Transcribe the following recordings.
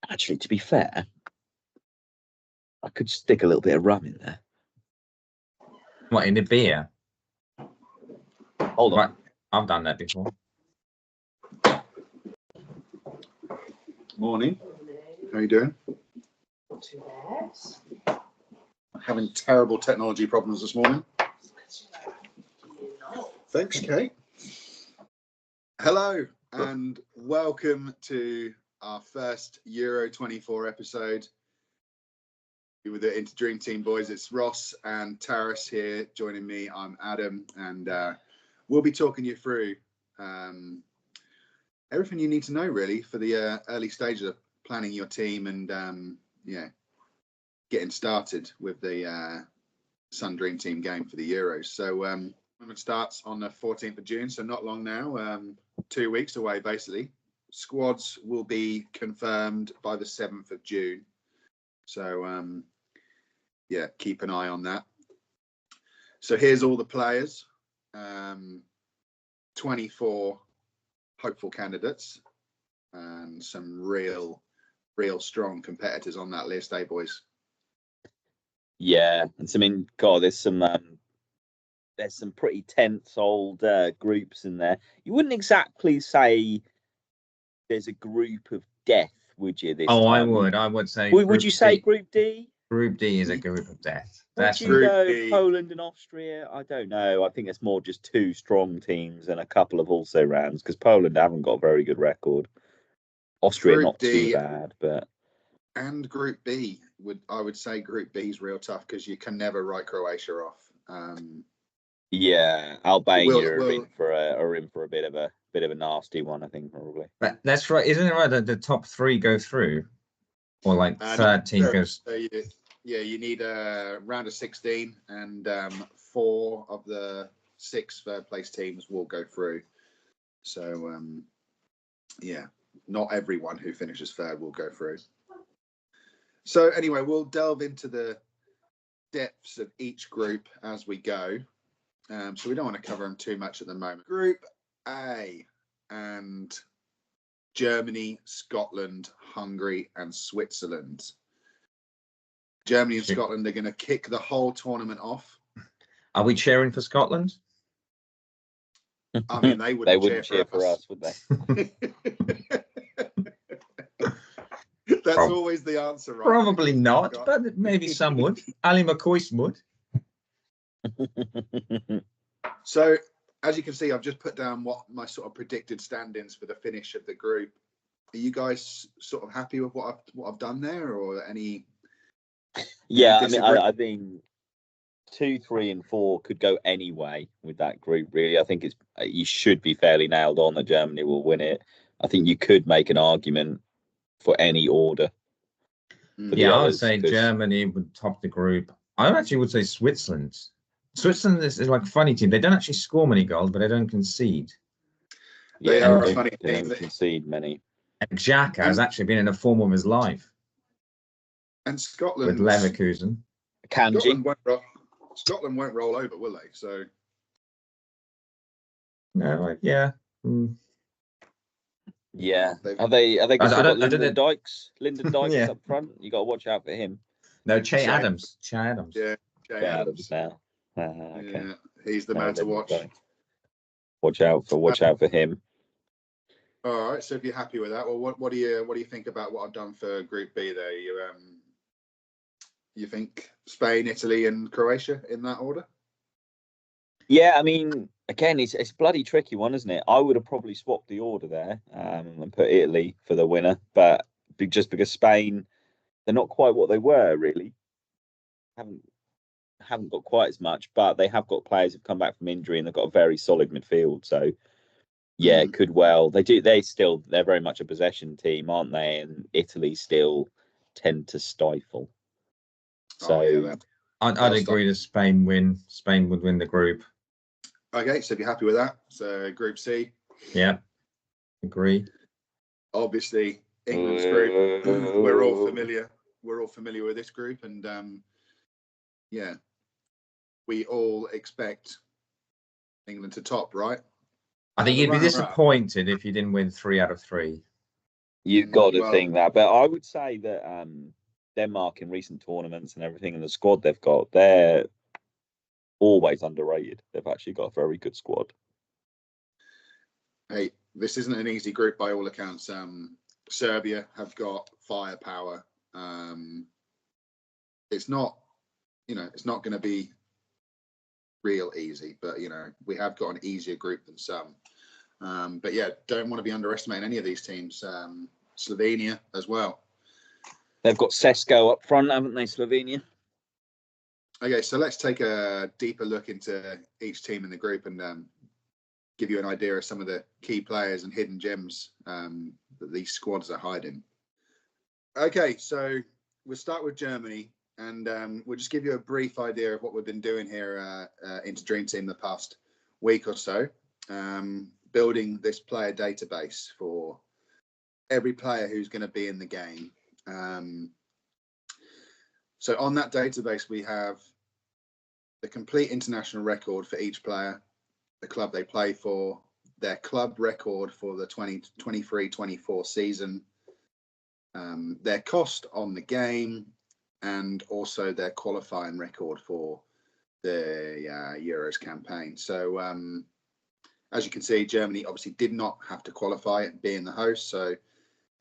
Actually, to be fair, I could stick a little bit of rum in there. What, in the beer? Hold on. Right. I've done that before. Morning. How are you doing? Not too bad. Having terrible technology problems this morning. Thanks, Kate. Hello and welcome to our first Euro 24 episode with the InterDreamTeam boys. It's Ross and Taras here joining me. I'm Adam, and we'll be talking you through everything you need to know really for the early stages of planning your team and getting started with the Sun Dream Team game for the Euros. So it starts on the 14th of June, so not long now, 2 weeks away basically. Squads will be confirmed by the 7th of June. So keep an eye on that. So here's all the players, 24 hopeful candidates and some real strong competitors on that list, eh, boys? Yeah, and there's some pretty tense old groups in there. You wouldn't exactly say there's a group of death, would you? This time? I would say. Would you say Group D? Group D is a group of death. Would you go Poland and Austria? I don't know. I think it's more just two strong teams and a couple of also rounds because Poland haven't got a very good record. Austria not too bad, but Group B I would say Group B is real tough because you can never write Croatia off. Albania are in for a bit of a nasty one, I think probably. But that's right, isn't it right that the top three go through, or like third team goes? You need a round of 16, and 4 of the 6 third place teams will go through. So not everyone who finishes third will go through. So anyway, we'll delve into the depths of each group as we go. So we don't want to cover them too much at the moment. Group A, and Germany, Scotland, Hungary, and Switzerland. Germany and Scotland are going to kick the whole tournament off. Are we cheering for Scotland? I mean, they wouldn't cheer for us, would they? That's always the answer, right? Probably not, but maybe some would. Ali McCoist would. So, as you can see, I've just put down what my sort of predicted stand-ins for the finish of the group. Are you guys sort of happy with what I've done there, or any? Yeah, I think 2, 3, and 4 could go any way with that group. Really, I think you should be fairly nailed on that Germany will win it. I think you could make an argument for any order. I would say Germany would top the group. I actually would say Switzerland. Switzerland is like a funny team. They don't actually score many goals, but they don't concede. They are a funny team. They don't concede many. And Xhaka has actually been in the form of his life. And Scotland with Leverkusen. Scotland won't roll over, will they? So no, yeah. Yeah. Are they going to got Lyndon Dykes? Lyndon Dykes yeah. up front. You got to watch out for him. No, Che Adams. Yeah, Che Adams now. Okay. Yeah, he's the man to watch. Watch out for him. All right. So if you're happy with that, well, what do you think about what I've done for Group B there? You think Spain, Italy, and Croatia in that order? Yeah, I mean, again, it's a bloody tricky one, isn't it? I would have probably swapped the order there and put Italy for the winner, but just because Spain, they're not quite what they were really. Haven't got quite as much, but they have got players who've come back from injury and they've got a very solid midfield. So yeah, it could well. They're very much a possession team, aren't they? And Italy still tend to stifle. So I'd agree that Spain would win the group. Okay, so if you're happy with that, so Group C. Yeah, agree. Obviously, England's group. We're all familiar with this group, and we all expect England to top, right? I think you'd be disappointed if you didn't win 3 out of 3. You've got to think that. But I would say that Denmark in recent tournaments and everything in the squad they've got, they're always underrated. They've actually got a very good squad. Hey, this isn't an easy group by all accounts. Serbia have got firepower. It's not, it's not going to be real easy, but we have got an easier group than some. But yeah, don't want to be underestimating any of these teams. Slovenia as well. They've got Sesko up front, haven't they, Slovenia? Okay, so let's take a deeper look into each team in the group and give you an idea of some of the key players and hidden gems that these squads are hiding. Okay, so we'll start with Germany, and we'll just give you a brief idea of what we've been doing here InterDreamTeam the past week or so, building this player database for every player who's going to be in the game. So on that database, we have the complete international record for each player, the club they play for, their club record for the 2023-24 season, their cost on the game, and also their qualifying record for the Euros campaign. So as you can see, Germany obviously did not have to qualify being the host, so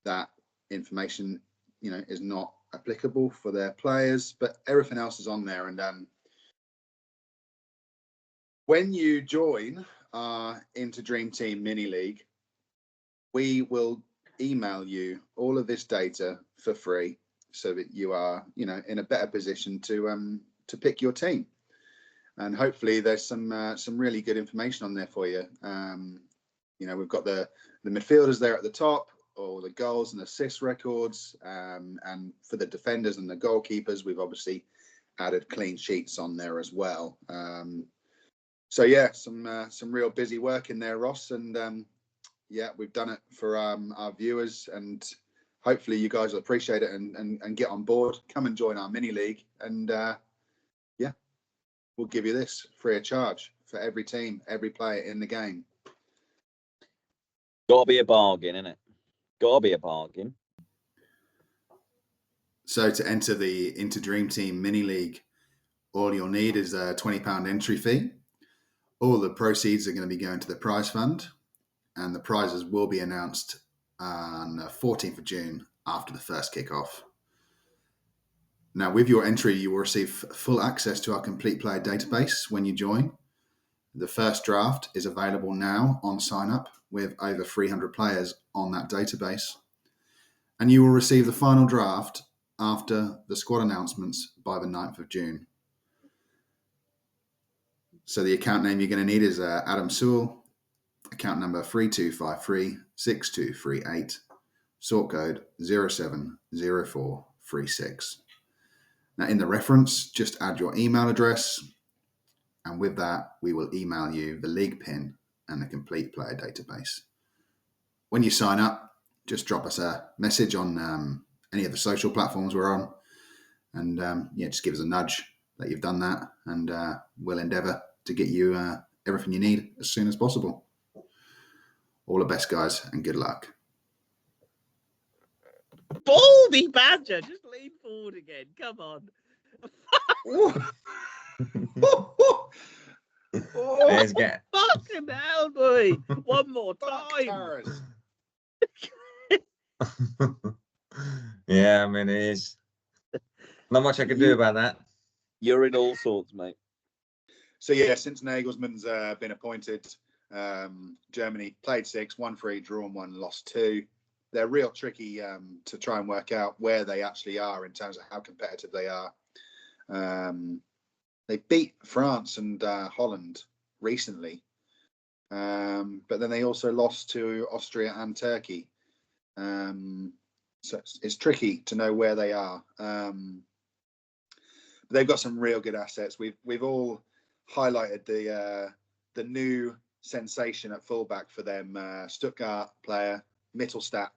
that information is not applicable for their players, but everything else is on there. And when you join our InterDreamTeam mini league, we will email you all of this data for free, so that you are in a better position to pick your team. And hopefully there's some really good information on there for you. We've got the midfielders there at the top, all the goals and assists records, and for the defenders and the goalkeepers, we've obviously added clean sheets on there as well. So yeah, some real busy work in there, Ross, and yeah, we've done it for our viewers, and hopefully you guys will appreciate it and get on board. Come and join our mini league, and yeah, we'll give you this free of charge for every team, every player in the game. Gotta be a bargain, innit? Gotta be a bargain. So to enter the InterDreamTeam mini league, all you'll need is a £20 entry fee. All the proceeds are going to be going to the prize fund, and the prizes will be announced on the 14th of June after the first kickoff. Now, with your entry, you will receive full access to our complete player database when you join. The first draft is available now on sign up, with over 300 players on that database. And you will receive the final draft after the squad announcements by the 9th of June. So the account name you're going to need is Adam Sewell, account number 32536238, sort code 070436. Now in the reference, just add your email address, and with that, we will email you the league pin and the complete player database. When you sign up, just drop us a message on any of the social platforms we're on, and just give us a nudge that you've done that, and we'll endeavour to get you everything you need as soon as possible. All the best, guys, and good luck. Baldy Badger, just lean forward again. Come on. Let's get. Fucking hell, boy. One more time. Yeah, I mean, it is. Not much I can do about that. You're in all sorts, mate. So yeah, since Nagelsmann's been appointed, Germany played 6, won 3, drawn 1, lost 2. They're real tricky to try and work out where they actually are in terms of how competitive they are. They beat France and Holland recently, but then they also lost to Austria and Turkey. So it's tricky to know where they are. They've got some real good assets. We've all highlighted the new sensation at fullback for them, Stuttgart player Mittelstadt.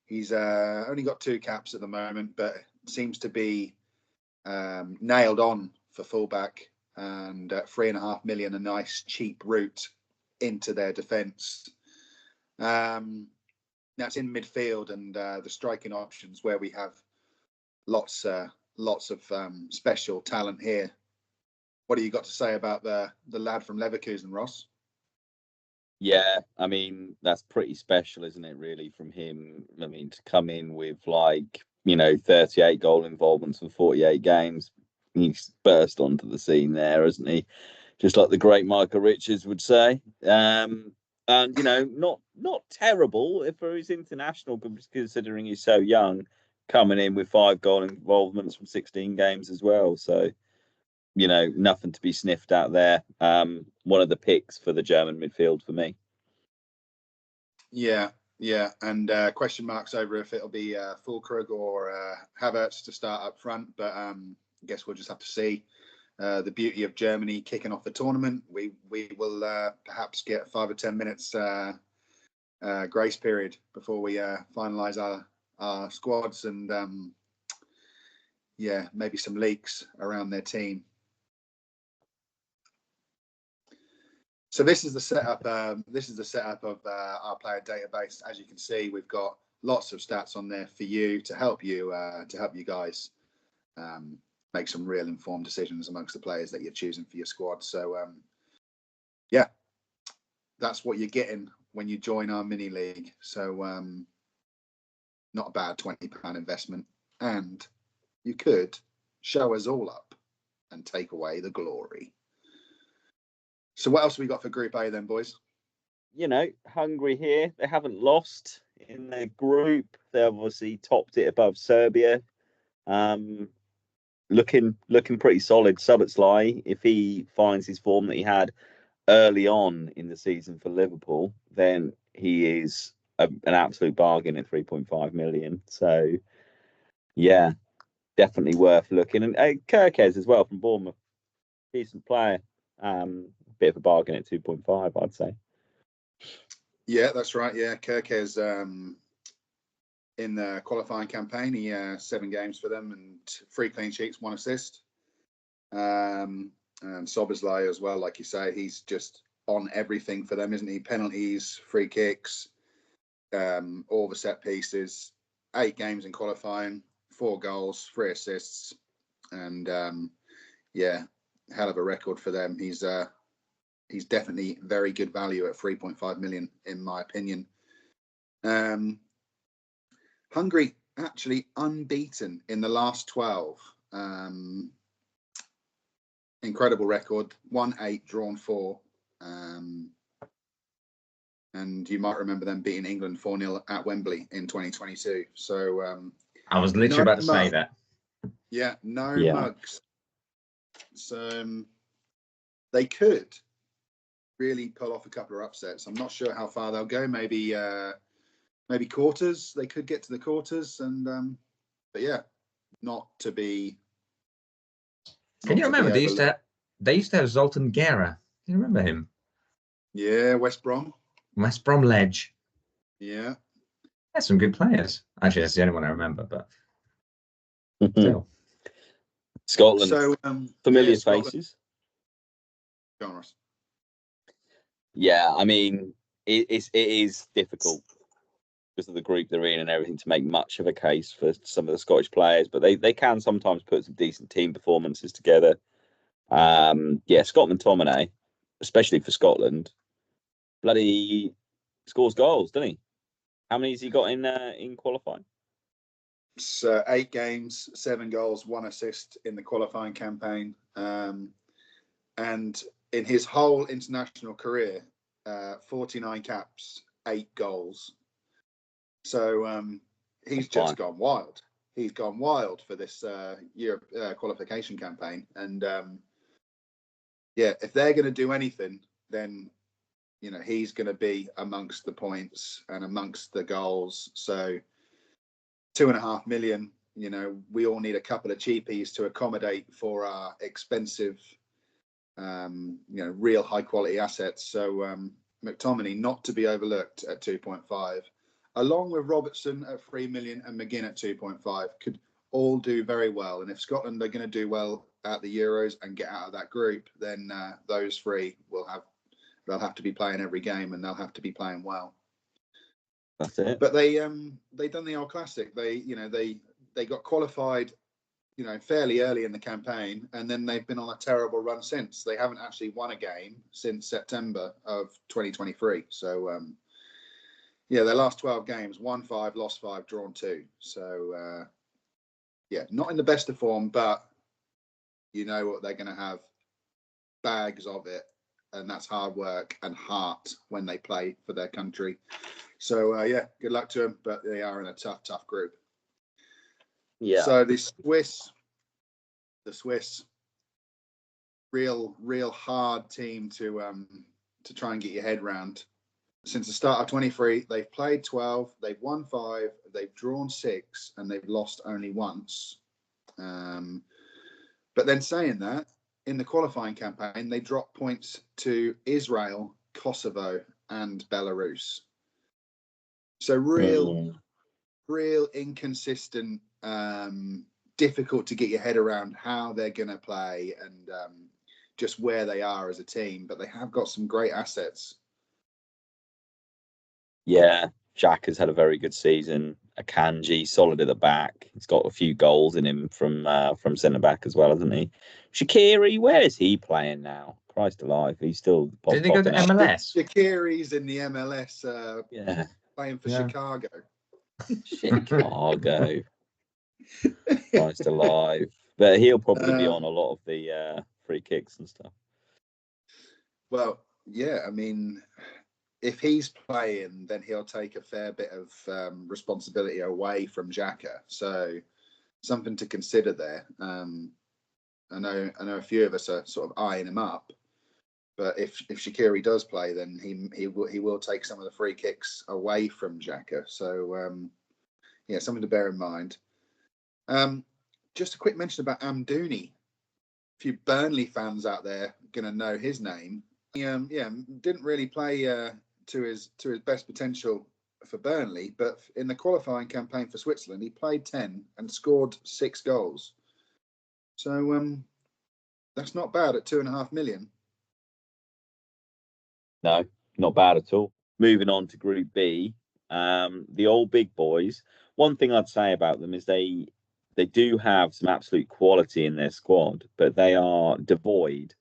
He's only got 2 caps at the moment, but seems to be nailed on for fullback, and 3.5 million, a nice cheap route into their defence. that's in midfield and the striking options where we have lots of special talent here. What do you got to say about the lad from Leverkusen, Ross? Yeah, I mean, that's pretty special, isn't it, really, from him? I mean, to come in with 38 goal involvements for 48 games, he's burst onto the scene there, hasn't he? Just like the great Michael Richards would say. And, not terrible for his international, considering he's so young, coming in with 5 goal involvements from 16 games as well. So, nothing to be sniffed at there. One of the picks for the German midfield for me. Yeah, and question marks over if it'll be Füllkrug or Havertz to start up front, but I guess we'll just have to see. The beauty of Germany kicking off the tournament, we will perhaps get 5 or 10 minutes grace period before we finalise our squads and maybe some leaks around their team. So this is the setup. Of our player database. As you can see, we've got lots of stats on there for you to help you guys make some real informed decisions amongst the players that you're choosing for your squad. So that's what you're getting when you join our mini league. So not a bad £20 investment, and you could show us all up and take away the glory. So what else have we got for Group A then, boys? Hungary here. They haven't lost in their group. They obviously topped it above Serbia. Looking pretty solid. Szoboszlai, if he finds his form that he had early on in the season for Liverpool, then he is an absolute bargain at 3.5 million. So, yeah, definitely worth looking. And Kirkes as well from Bournemouth, decent player. Bit of a bargain at 2.5, I'd say. Yeah, that's right. Yeah, Kirkes in the qualifying campaign, he 7 games for them and 3 clean sheets, 1 assist. And Szoboszlai as well, like you say, he's just on everything for them, isn't he? Penalties, free kicks, all the set pieces. 8 games in qualifying, 4 goals, 3 assists, and hell of a record for them. He's definitely very good value at 3.5 million, in my opinion. Hungary actually unbeaten in the last 12. Incredible record, won 8, drawn 4. And you might remember them beating England 4-0 at Wembley in 2022. So I was literally about to say that. Yeah, mugs. So they could really pull off a couple of upsets. I'm not sure how far they'll go. Maybe quarters. They could get to the quarters, and but yeah, not to be. Can you remember they used to have Zoltan Gera? Can you remember him? Yeah, West Brom Ledge. Yeah, that's some good players. Actually, that's the only one I remember, but still. Scotland. So familiar faces. Genres. Yeah, I mean, it is difficult because of the group they're in and everything to make much of a case for some of the Scottish players, but they can sometimes put some decent team performances together. Scott McTominay, especially for Scotland, bloody scores goals, doesn't he? How many has he got in qualifying? So 8 games, 7 goals, 1 assist in the qualifying campaign, and in his whole international career, 49 caps, 8 goals. So he's just gone wild. He's gone wild for this year qualification campaign. And if they're going to do anything, then he's going to be amongst the points and amongst the goals. So 2.5 million. We all need a couple of cheapies to accommodate for our expensive, real high quality assets. So McTominay not to be overlooked at 2.5. Along with Robertson at 3 million and McGinn at 2.5, could all do very well. And if Scotland are going to do well at the Euros and get out of that group, then those 3 they'll have to be playing every game and they'll have to be playing well. That's it. But they done the old classic. They got qualified, fairly early in the campaign, and then they've been on a terrible run since. They haven't actually won a game since September of 2023. So their last 12 games, won 5, lost 5, drawn 2. So not in the best of form, but you know what, they're going to have bags of it, and that's hard work and heart when they play for their country. So good luck to them, but they are in a tough group. Yeah. So the Swiss, real hard team to try and get your head round. Since the start of 23, they've played 12, they've won 5, they've drawn 6, and they've lost only once. But then saying that, in the qualifying campaign, they dropped points to Israel, Kosovo, and Belarus. So real inconsistent, difficult to get your head around how they're going to play and just where they are as a team. But they have got some great assets. Yeah, Xhaka's had a very good season. Akanji, solid at the back. He's got a few goals in him from centre back as well, hasn't he? Shaqiri, where is he playing now? Christ alive, he's still Did he go to MLS? Shaqiri's in the MLS. Playing for Chicago. Chicago. Christ alive, but he'll probably be on a lot of the free kicks and stuff. Well, yeah, I mean, if he's playing, then he'll take a fair bit of responsibility away from Xhaka. So something to consider there. I know a few of us are sort of eyeing him up, but if Shaqiri does play, then he will take some of the free kicks away from Xhaka. So something to bear in mind. Just a quick mention about Amdouni. A few Burnley fans out there are going to know his name. He didn't really play to his best potential for Burnley, but in the qualifying campaign for Switzerland, he played 10 and scored 6 goals. So that's not bad at 2.5 million. No, not bad at all. Moving on to Group B, the old big boys. One thing I'd say about them is they do have some absolute quality in their squad, but they are devoid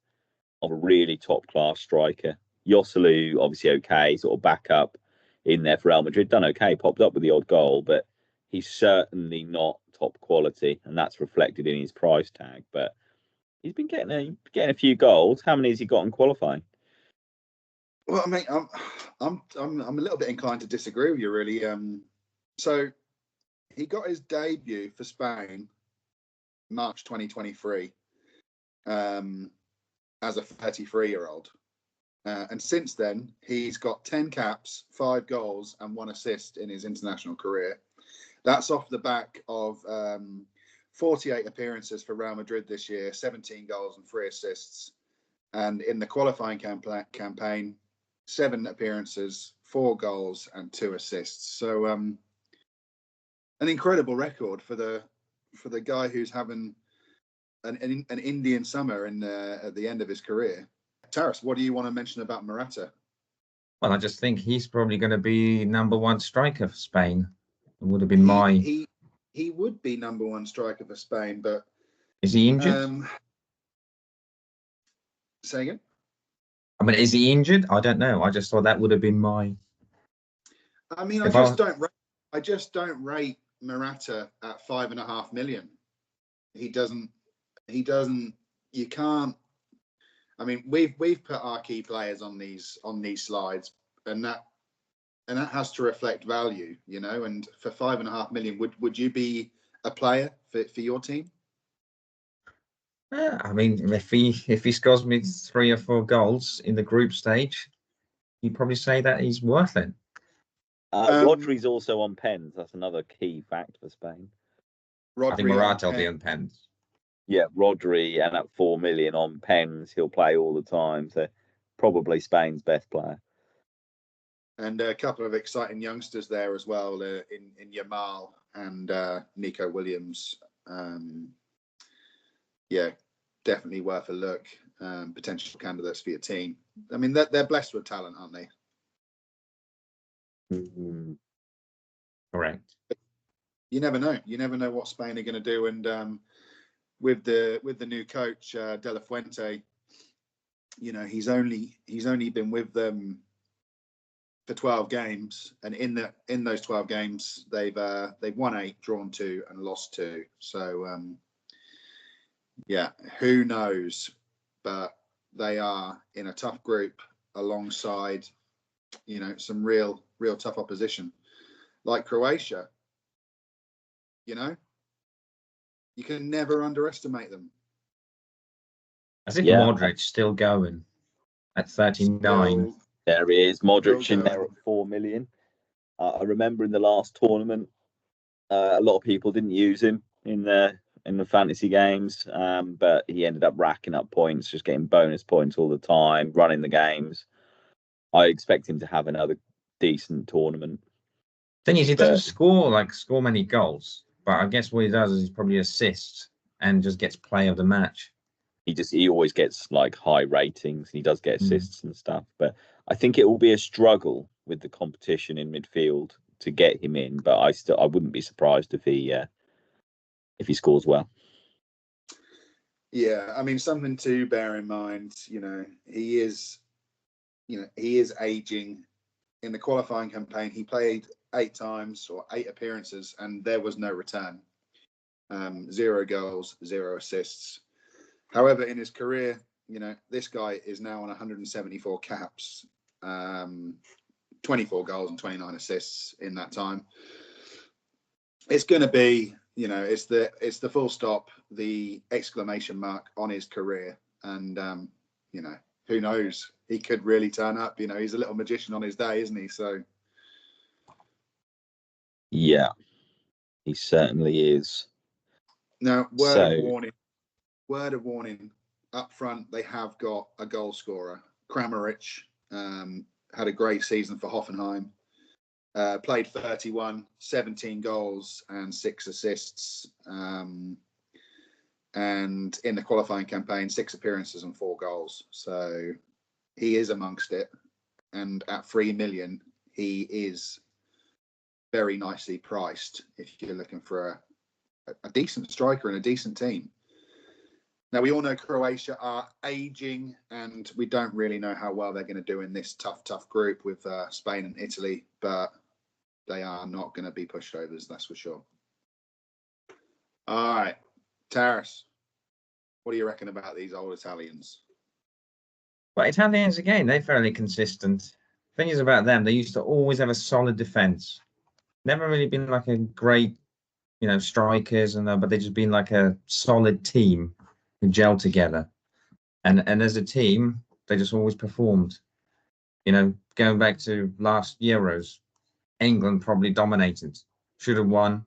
of a really top-class striker. Joselu, obviously okay, sort of backup in there for Real Madrid. Done okay, popped up with the odd goal, but he's certainly not top quality, and that's reflected in his price tag. But he's been getting a few goals. How many has he got in qualifying? Well, I mean, I'm a little bit inclined to disagree with you, really. So he got his debut for Spain March 2023 as a 33-year-old. And since then, he's got 10 caps, 5 goals, and 1 assist in his international career. That's off the back of 48 appearances for Real Madrid this year, 17 goals and 3 assists. And in the qualifying campaign, 7 appearances, 4 goals, and 2 assists. So an incredible record for the guy who's having an Indian summer at the end of his career. Taras, what do you want to mention about Morata? Well, I just think he's probably going to be number 1 striker for Spain. It would have been he would be number 1 striker for Spain, but is he injured? Say again? I mean, is he injured? I don't know. I just thought that would have been my. I mean, I just don't rate Morata at 5.5 million. He doesn't. You can't. I mean, we've put our key players on these slides, and that has to reflect value, And for 5.5 million, would you be a player for your team? I mean, if he scores me 3 or 4 goals in the group stage, you'd probably say that he's worth it. Rodri's also on pens. That's another key fact for Spain. I think Morata will be on pens. Yeah, Rodri, and at 4 million on pens, he'll play all the time. So probably Spain's best player. And a couple of exciting youngsters there as well in Yamal and Nico Williams. Definitely worth a look. Potential candidates for your team. I mean, they're blessed with talent, aren't they? Mm-hmm. Correct. You never know. You never know what Spain are going to do. And with the new coach De La Fuente, you know, he's only been with them for 12 games, and in those 12 games they've won 8, drawn 2, and lost 2. So yeah, who knows? But they are in a tough group alongside, you know, some real tough opposition like Croatia. You know, you can never underestimate them. As if Modric's still going at 39. There he is, Modric in there at 4 million. I remember in the last tournament, a lot of people didn't use him in the fantasy games, but he ended up racking up points, just getting bonus points all the time, running the games. I expect him to have another decent tournament. Thing is, he doesn't score many goals, but I guess what he does is he probably assists and just gets play of the match. He always gets like high ratings. He does get assists and stuff, but I think it will be a struggle with the competition in midfield to get him in. But I wouldn't be surprised if he scores well. Yeah, I mean, something to bear in mind. You know, he is aging. In the qualifying campaign, he played 8 times or 8 appearances, and there was no return. 0 goals, 0 assists. However, in his career, you know, this guy is now on 174 caps, 24 goals and 29 assists in that time. It's going to be, you know, it's the full stop, the exclamation mark on his career. And, you know, who knows? He could really turn up. You know, he's a little magician on his day, isn't he? So, yeah, he certainly is. Now, word of warning. Up front, they have got a goal scorer. Kramaric had a great season for Hoffenheim. Played 31, 17 goals and 6 assists. And in the qualifying campaign, 6 appearances and 4 goals. So he is amongst it. And at 3 million, he is very nicely priced if you're looking for a decent striker and a decent team. Now, we all know Croatia are aging, and we don't really know how well they're going to do in this tough group with Spain and Italy, but they are not going to be pushovers, that's for sure. All right, Taras, what do you reckon about these old Italians? Well, Italians, again, they're fairly consistent. Thing is about them, they used to always have a solid defence. Never really been like a great, you know, strikers, but they've just been like a solid team who gel together. And as a team, they just always performed. You know, going back to last Euros, England probably dominated, should have won,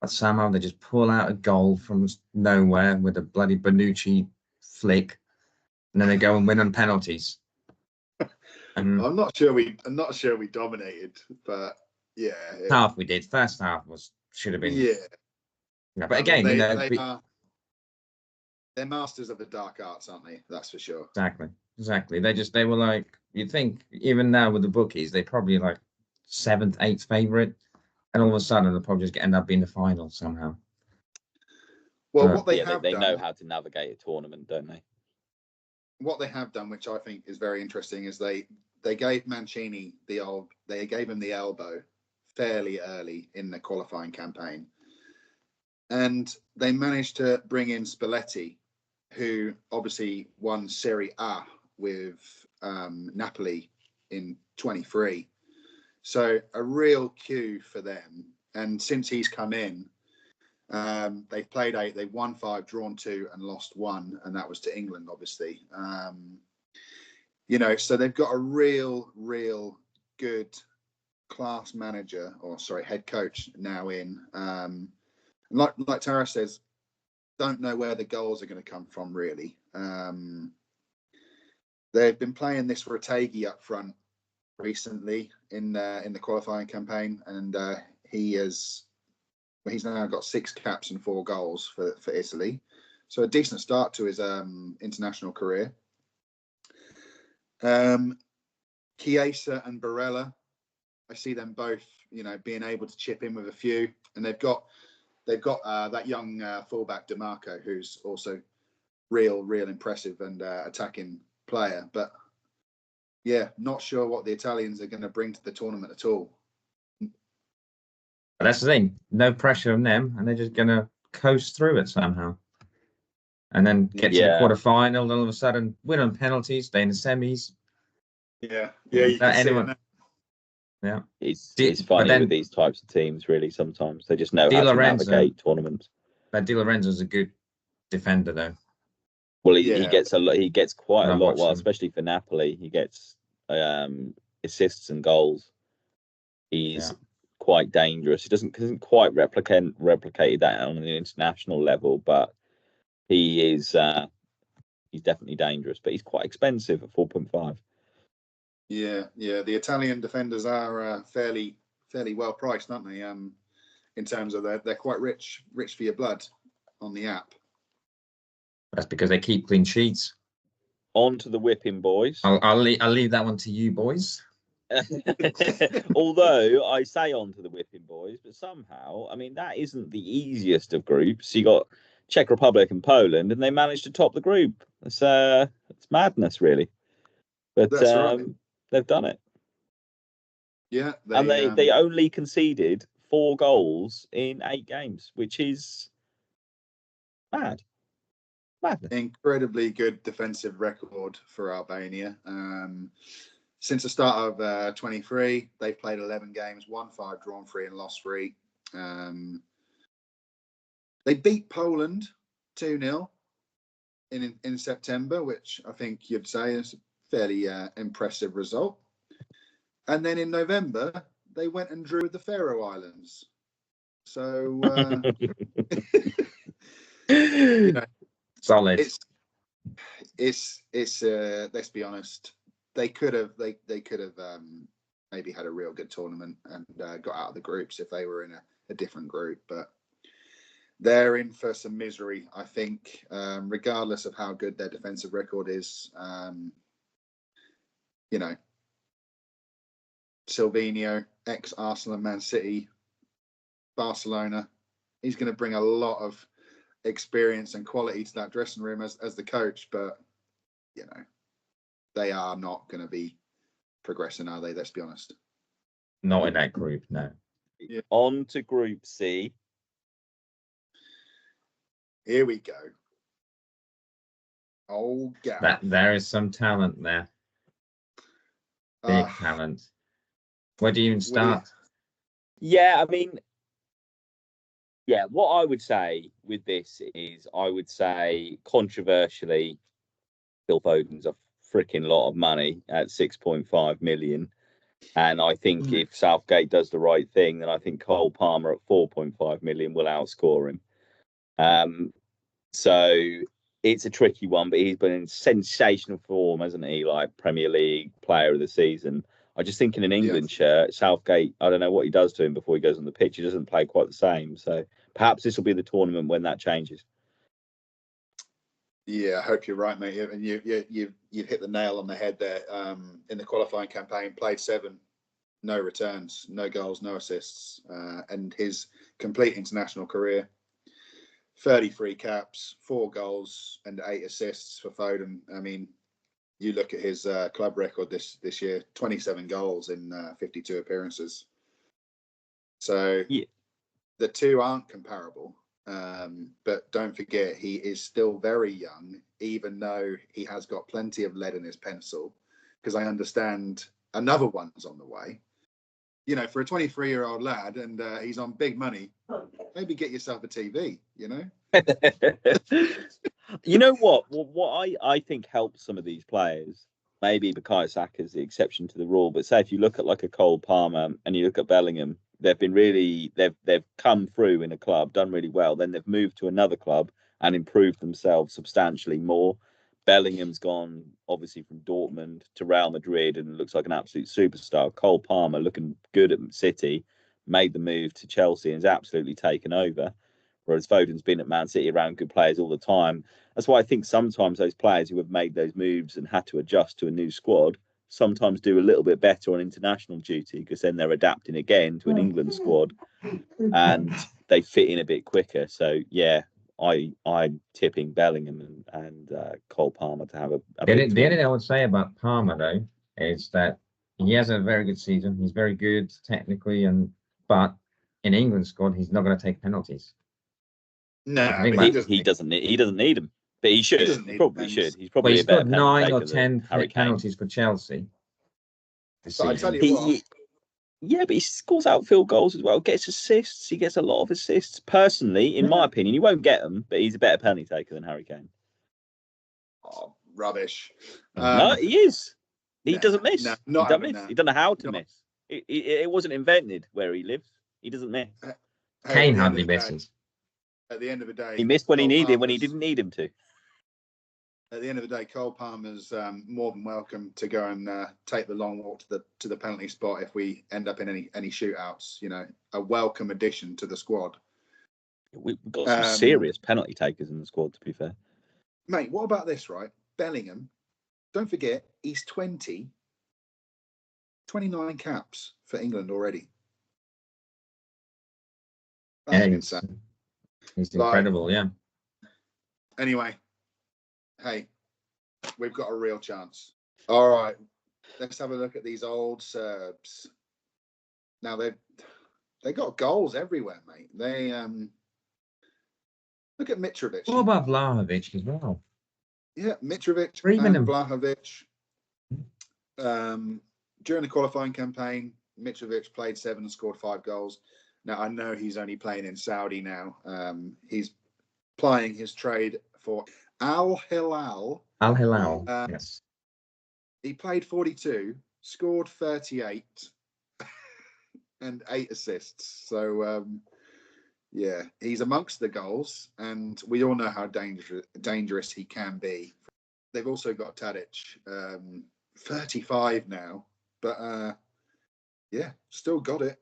but somehow they just pull out a goal from nowhere with a bloody Bonucci flick, and then they go and win on penalties. And I'm not sure we dominated, but yeah, half we did. First half should have been. Yeah, but again, they're masters of the dark arts, aren't they? That's for sure. Exactly. They were like, you'd think even now with the bookies, they probably like 7th, 8th favorite, and all of a sudden they'll probably just end up being the final somehow. Well, what they know how to navigate a tournament, don't they? What they have done, which I think is very interesting, is they gave Mancini they gave him the elbow fairly early in the qualifying campaign, and they managed to bring in Spalletti, who obviously won Serie A with Napoli in 23. So a real coup for them. And since he's come in, they've played 8, they've won 5, drawn 2, and lost 1, and that was to England, obviously. You know, so they've got a real good class manager, head coach now in. Like Tara says, don't know where the goals are going to come from, really. They've been playing this Retegui up front recently in the qualifying campaign, and he's now got 6 caps and 4 goals for Italy. So a decent start to his international career. Chiesa and Barella I see them both, being able to chip in with a few, and they've got that young fullback DeMarco, who's also real impressive and attacking player. But yeah, not sure what the Italians are going to bring to the tournament at all. But that's the thing, no pressure on them, and they're just going to coast through it somehow. And then get to the quarterfinal, and all of a sudden win on penalties, stay in the semis. Yeah, you can see it now. Yeah, it's funny with these types of teams. Really, sometimes they just know how to navigate tournaments. But Di Lorenzo's a good defender, though. Well, he gets a lot. He gets quite a lot. Well, him. especially for Napoli, he gets assists and goals. He's quite dangerous. He doesn't quite replicate that on an international level, but he is. He's definitely dangerous, but he's quite expensive at 4.5. Yeah. The Italian defenders are fairly well priced, aren't they? In terms of they're quite rich for your blood on the app. That's because they keep clean sheets. On to the whipping, boys. I'll leave that one to you, boys. Although I say on to the whipping, boys, but somehow, I mean, that isn't the easiest of groups. You got Czech Republic and Poland, and they managed to top the group. It's madness, really. But that's right. They've done it. Yeah, they only conceded 4 goals in 8 games, which is madness. Incredibly good defensive record for Albania. Since the start of 23, they've played 11 games, won 5, drawn 3, and lost 3. They beat Poland 2-0 in September, which I think you'd say is a fairly impressive result. And then in November, they went and drew with the Faroe Islands. So, solid. It's let's be honest. They could have maybe had a real good tournament and got out of the groups if they were in a different group, but they're in for some misery, I think, regardless of how good their defensive record is. Silvino, ex-Arsenal and Man City, Barcelona, he's going to bring a lot of experience and quality to that dressing room as the coach, but they are not going to be progressing, are they? Let's be honest. Not in that group, no. Yeah. On to Group C. Here we go. Oh, God. There is some talent there. Big talent. Where do you even start? Yeah, I mean, what I would say with this is, I would say controversially, Phil Foden's a freaking lot of money at 6.5 million. And I think if Southgate does the right thing, then I think Cole Palmer at 4.5 million will outscore him. So it's a tricky one, but he's been in sensational form, hasn't he? Like Premier League Player of the Season. I just think in an England shirt, Southgate, I don't know what he does to him before he goes on the pitch. He doesn't play quite the same. So perhaps this will be the tournament when that changes. Yeah, I hope you're right, mate. And you've hit the nail on the head there. In the qualifying campaign, played 7, no returns, no goals, no assists, and his complete international career, 33 caps, 4 goals, and 8 assists for Foden. I mean, you look at his club record this year: 27 goals in 52 appearances. So the two aren't comparable. But don't forget, he is still very young, even though he has got plenty of lead in his pencil, because I understand another one's on the way. For a 23-year-old lad, and he's on big money, maybe get yourself a TV, You know what? What I think helps some of these players, maybe Bukayo Saka is the exception to the rule, but say if you look at like a Cole Palmer and you look at Bellingham, they've come through in a club, done really well. Then they've moved to another club and improved themselves substantially more. Bellingham's gone obviously from Dortmund to Real Madrid and looks like an absolute superstar. Cole Palmer looking good at City, made the move to Chelsea and is absolutely taken over. Whereas Foden's been at Man City around good players all the time. That's why I think sometimes those players who have made those moves and had to adjust to a new squad sometimes do a little bit better on international duty because then they're adapting again to an England squad and they fit in a bit quicker. So yeah, I'm tipping Bellingham and Cole Palmer to have a The big only tournament. thing I would say about Palmer though is that he has a very good season. He's very good technically, but in England squad, he's not going to take penalties. No, I think but He doesn't need them, but he should. doesn't He need probably pens. should. He's Well, probably he a better scored penalty 9 or taker 10 than Harry Kane. penalties for Chelsea this But I season. tell you what, Yeah, but he scores outfield goals as well. Gets assists. He gets a lot of assists. Personally, in my opinion, he won't get them, but he's a better penalty taker than Harry Kane. oh, rubbish. No, he is. He no, doesn't miss. no, he not doesn't having miss. that. He doesn't know how to Not- miss. It wasn't invented where he lives. He doesn't miss. Hey, Kane at the end hardly of the day- misses. At the end of the day, He missed when he Cole needed him, when he Palmer's- didn't need him to. At the end of the day, Cole Palmer's more than welcome to go and take the long walk to the penalty spot if we end up in any shootouts. You know, a welcome addition to the squad. We've got some serious penalty takers in the squad, to be fair. Mate, what about this, right? Bellingham, don't forget, he's 29 caps for England already. That's Yeah, insane. he's incredible, yeah. Anyway, hey, we've got a real chance. All right, let's have a look at these old Serbs. Now they got goals everywhere, mate. They look at Mitrovic. What about Vlahovic as well? Yeah, Mitrovic Freeman and and- Vlahovic. During the qualifying campaign, Mitrovic played 7 and scored 5 goals. Now, I know he's only playing in Saudi now. He's plying his trade for Al Hilal. Al Hilal, yes. He played 42, scored 38, and 8 assists. So, yeah, he's amongst the goals, and we all know how dangerous he can be. They've also got Tadic, 35 now, but yeah, still got it.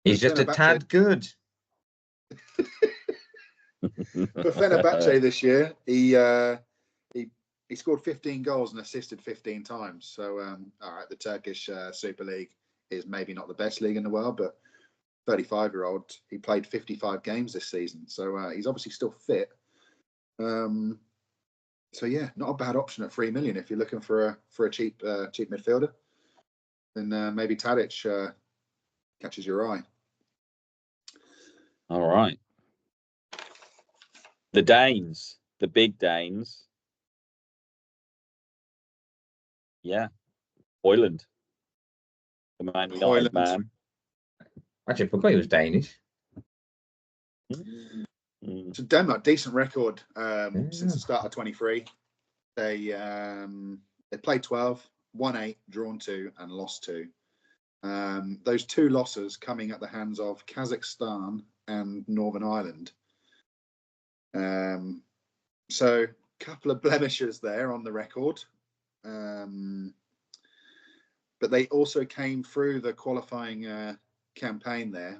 He's just a tad good. For Fenerbahce this year, he scored 15 goals and assisted 15 times. So, all right, the Turkish Super League is maybe not the best league in the world, but 35-year-old, he played 55 games this season. So he's obviously still fit. So yeah, not a bad option at 3 million if you're looking for a cheap midfielder. Then maybe Tadic catches your eye. All right. The Danes, the big Danes. Yeah. Hoyland. The Man United Hoyland. man. Actually, I forgot he was Danish. So Denmark, decent record since the start of 23. They played 12, won 8, drawn 2, and lost 2. Those 2 losses coming at the hands of Kazakhstan and Northern Ireland. So a couple of blemishes there on the record. But they also came through the qualifying campaign there,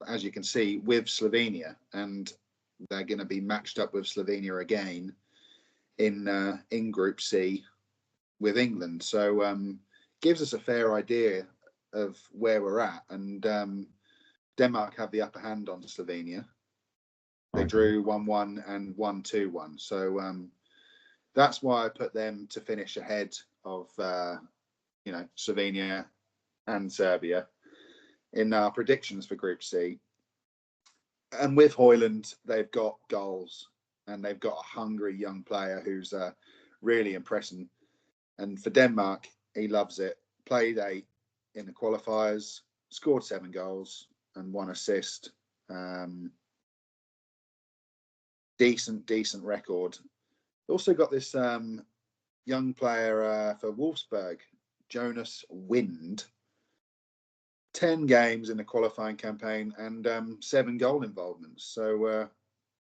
as you can see, with Slovenia, and they're going to be matched up with Slovenia again in Group C with England. So gives us a fair idea of where we're at. And Denmark have the upper hand on Slovenia. They drew 1-1 and 1-2-1. So that's why I put them to finish ahead of Slovenia and Serbia in our predictions for Group C. And with Hoyland, they've got goals and they've got a hungry young player who's really impressing. And for Denmark, he loves it. Played 8 in the qualifiers, scored 7 goals and 1 assist. Decent record. Also got this young player for Wolfsburg, Jonas Wind. 10 games in the qualifying campaign and 7 goal involvements. So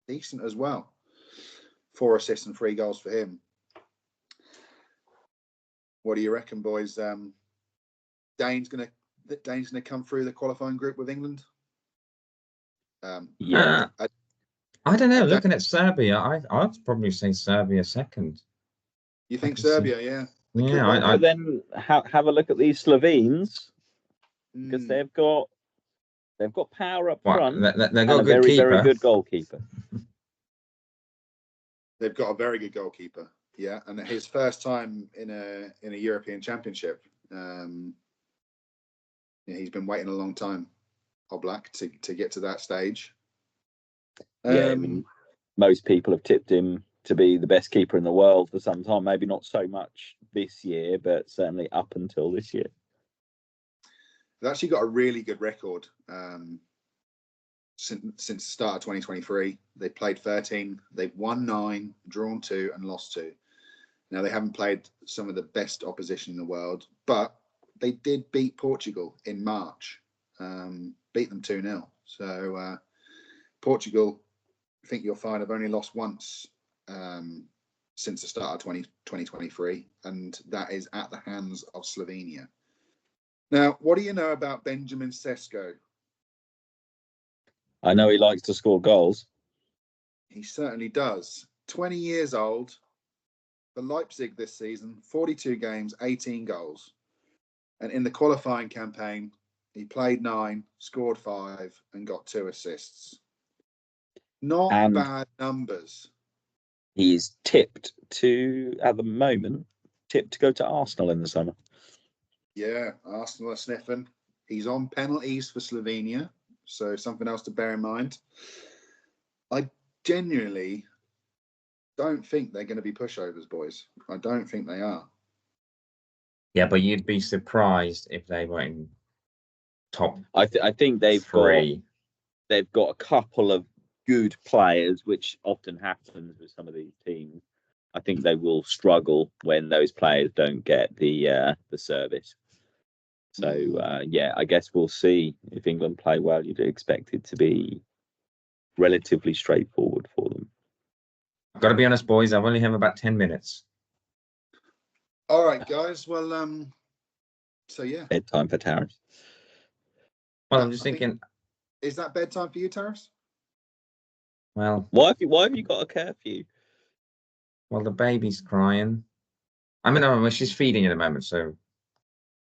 decent as well. 4 assists and 3 goals for him. What do you reckon, boys? Dane's gonna come through the qualifying group with England? Yeah. I don't know. Looking at Serbia, I'd probably say Serbia second. You think Serbia? Yeah. Yeah, But then have a look at these Slovenes, because Mm, they've got power up front they've got and a a good very, keeper. very good goalkeeper. they've got a very good goalkeeper. Yeah, and his first time in a European Championship. He's been waiting a long time, Oblak, to get to that stage. Yeah, I mean, most people have tipped him to be the best keeper in the world for some time. Maybe not so much this year, but certainly up until this year. They've actually got a really good record since the start of 2023. They played 13. They've won 9, drawn 2, and lost 2. Now, they haven't played some of the best opposition in the world, but they did beat Portugal in March, beat them 2-0. So Portugal, I think you'll find, have only lost once since the start of 2023, and that is at the hands of Slovenia. Now, what do you know about Benjamin Sesko? I know he likes to score goals. He certainly does. 20 years old. For Leipzig this season, 42 games, 18 goals. And in the qualifying campaign, he played 9, scored 5, and got 2 assists. Not bad numbers. He's tipped to go to Arsenal in the summer. Yeah, Arsenal are sniffing. He's on penalties for Slovenia, so something else to bear in mind. I genuinely don't think they're going to be pushovers, boys. I don't think they are. Yeah, but you'd be surprised if they were in top. I think they've 3. got a couple of good players, which often happens with some of these teams. I think they will struggle when those players don't get the service. So yeah, I guess we'll see. If England play well, you'd expect it to be relatively straightforward for them. I've got to be honest, boys. I've only have about 10 minutes. All right, guys. Well, so yeah. Bedtime for Taris. Well, I'm just thinking. Is that bedtime for you, Taris? Well, why have you got a curfew? Well, the baby's crying. I mean, she's feeding at the moment, so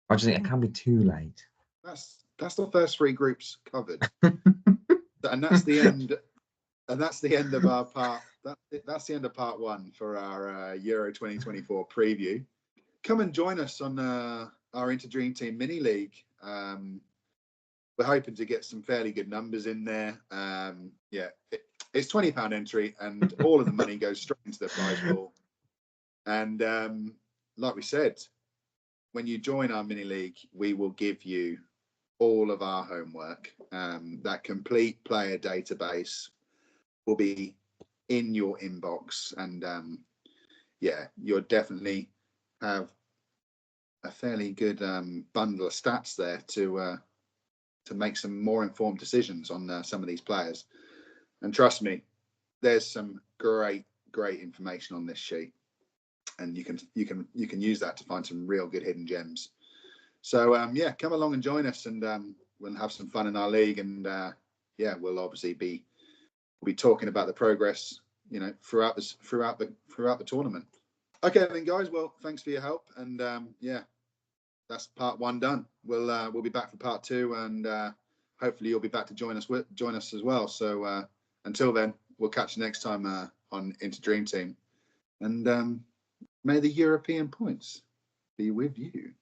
I just think it can't be too late. That's the first 3 groups covered, and that's the end. And that's the end of our part. That's the end of part 1 for our Euro 2024 preview. Come and join us on our InterDreamTeam mini league. We're hoping to get some fairly good numbers in there. Yeah, it's £20 entry, and all of the money goes straight into the prize pool. And like we said, when you join our mini league, we will give you all of our homework. That complete player database will be in your inbox, and yeah, you'll definitely have a fairly good bundle of stats there to make some more informed decisions on some of these players. And trust me, there's some great information on this sheet, and you can use that to find some real good hidden gems. So yeah, come along and join us, and we'll have some fun in our league. And yeah, we'll obviously be talking about the progress, throughout the tournament. Okay then, guys. Well, thanks for your help, and yeah, that's part 1 done. We'll be back for part 2, and hopefully you'll be back to join us as well. So until then, we'll catch you next time on InterDreamTeam, and may the European points be with you.